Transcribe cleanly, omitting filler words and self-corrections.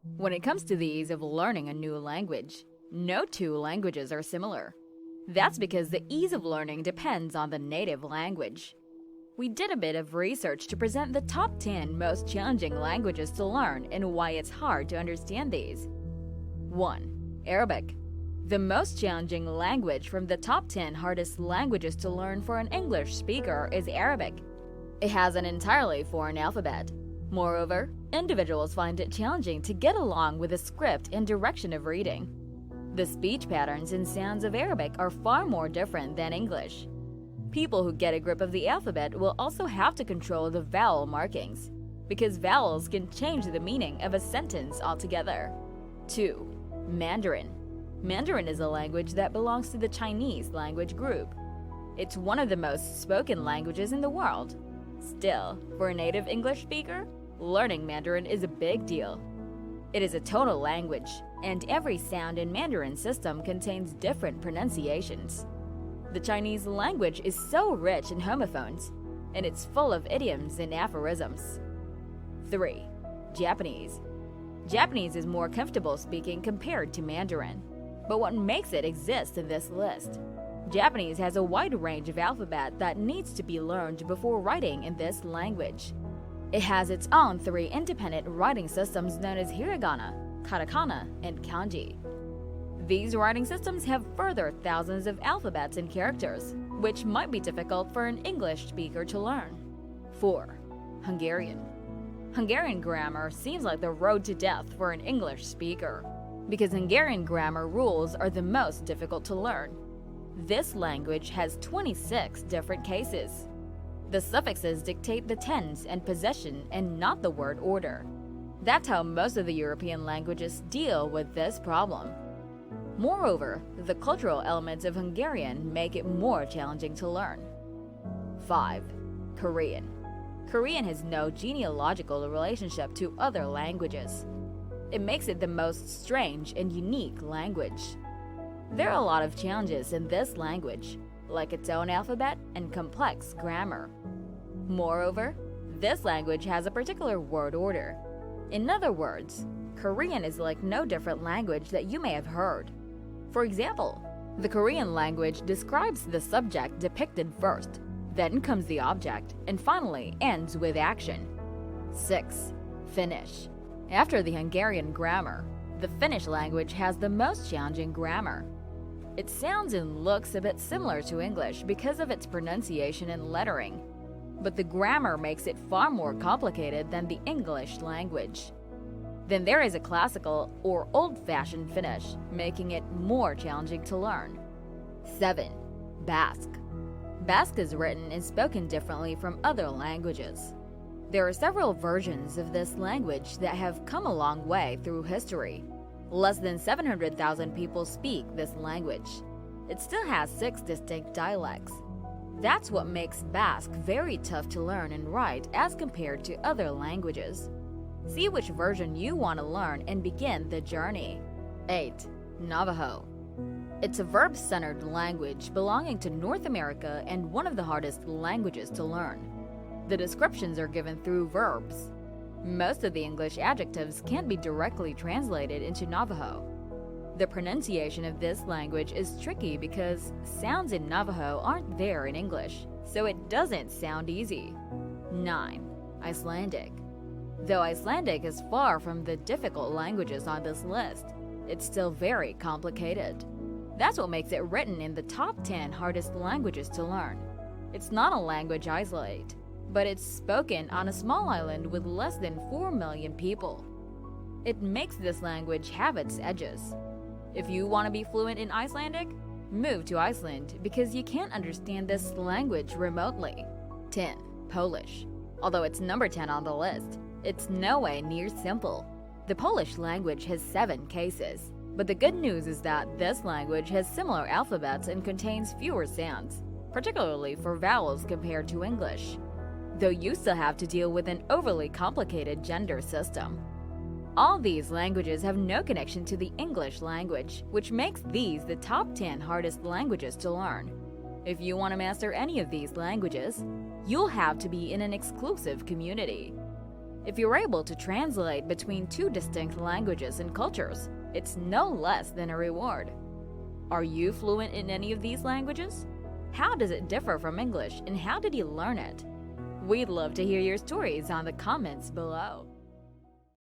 When it comes to the ease of learning a new language, no two languages are similar. That's because the ease of learning depends on the native language. We did a bit of research to present the top 10 most challenging languages to learn and why it's hard to understand these. 1. Arabic. The most challenging language from the top 10 hardest languages to learn for an English speaker is Arabic. It has an entirely foreign alphabet. Moreover, individuals find it challenging to get along with the script and direction of reading. The speech patterns and sounds of Arabic are far more different than English. People who get a grip of the alphabet will also have to control the vowel markings, because vowels can change the meaning of a sentence altogether. 2. Mandarin. Mandarin is a language that belongs to the Chinese language group. It's one of the most spoken languages in the world. Still, for a native English speaker, learning Mandarin is a big deal. It is a tonal language, and every sound in Mandarin system contains different pronunciations. The Chinese language is so rich in homophones, and it's full of idioms and aphorisms. 3. Japanese. Japanese is more comfortable speaking compared to Mandarin, but what makes it exist in this list? Japanese has a wide range of alphabet that needs to be learned before writing in this language. It has its own 3 independent writing systems known as hiragana, katakana, and kanji. These writing systems have further thousands of alphabets and characters, which might be difficult for an English speaker to learn. 4. Hungarian. Hungarian grammar seems like the road to death for an English speaker, because Hungarian grammar rules are the most difficult to learn. This language has 26 different cases. The suffixes dictate the tense and possession and not the word order. That's how most of the European languages deal with this problem. Moreover, the cultural elements of Hungarian make it more challenging to learn. 5. Korean. Korean has no genealogical relationship to other languages. It makes it the most strange and unique language. There are a lot of challenges in this language, like its own alphabet and complex grammar. Moreover, this language has a particular word order. In other words, Korean is like no different language that you may have heard. For example, the Korean language describes the subject depicted first, then comes the object, and finally ends with action. 6. Finnish. After the Hungarian grammar, the Finnish language has the most challenging grammar. It sounds and looks a bit similar to English because of its pronunciation and lettering, but the grammar makes it far more complicated than the English language. Then there is a classical or old-fashioned Finnish, making it more challenging to learn. 7. Basque. Basque is written and spoken differently from other languages. There are several versions of this language that have come a long way through history. Less than 700,000 people speak this language. It still has 6 distinct dialects. That's what makes Basque very tough to learn and write as compared to other languages. See which version you want to learn and begin the journey. 8. Navajo. It's a verb-centered language belonging to North America and one of the hardest languages to learn. The descriptions are given through verbs. Most of the English adjectives can't be directly translated into Navajo. The pronunciation of this language is tricky because sounds in Navajo aren't there in English, so it doesn't sound easy. 9. Icelandic. Though Icelandic is far from the difficult languages on this list, it's still very complicated. That's what makes it written in the top 10 hardest languages to learn. It's not a language isolate, but it's spoken on a small island with less than 4 million people. It makes this language have its edges. If you want to be fluent in Icelandic, move to Iceland because you can't understand this language remotely. 10. Polish. Although it's number 10 on the list, it's no way near simple. The Polish language has 7 cases, but the good news is that this language has similar alphabets and contains fewer sounds, particularly for vowels compared to English, though you still have to deal with an overly complicated gender system. All these languages have no connection to the English language, which makes these the top 10 hardest languages to learn. If you want to master any of these languages, you'll have to be in an exclusive community. If you're able to translate between two distinct languages and cultures, it's no less than a reward. Are you fluent in any of these languages? How does it differ from English, and how did you learn it? We'd love to hear your stories on the comments below.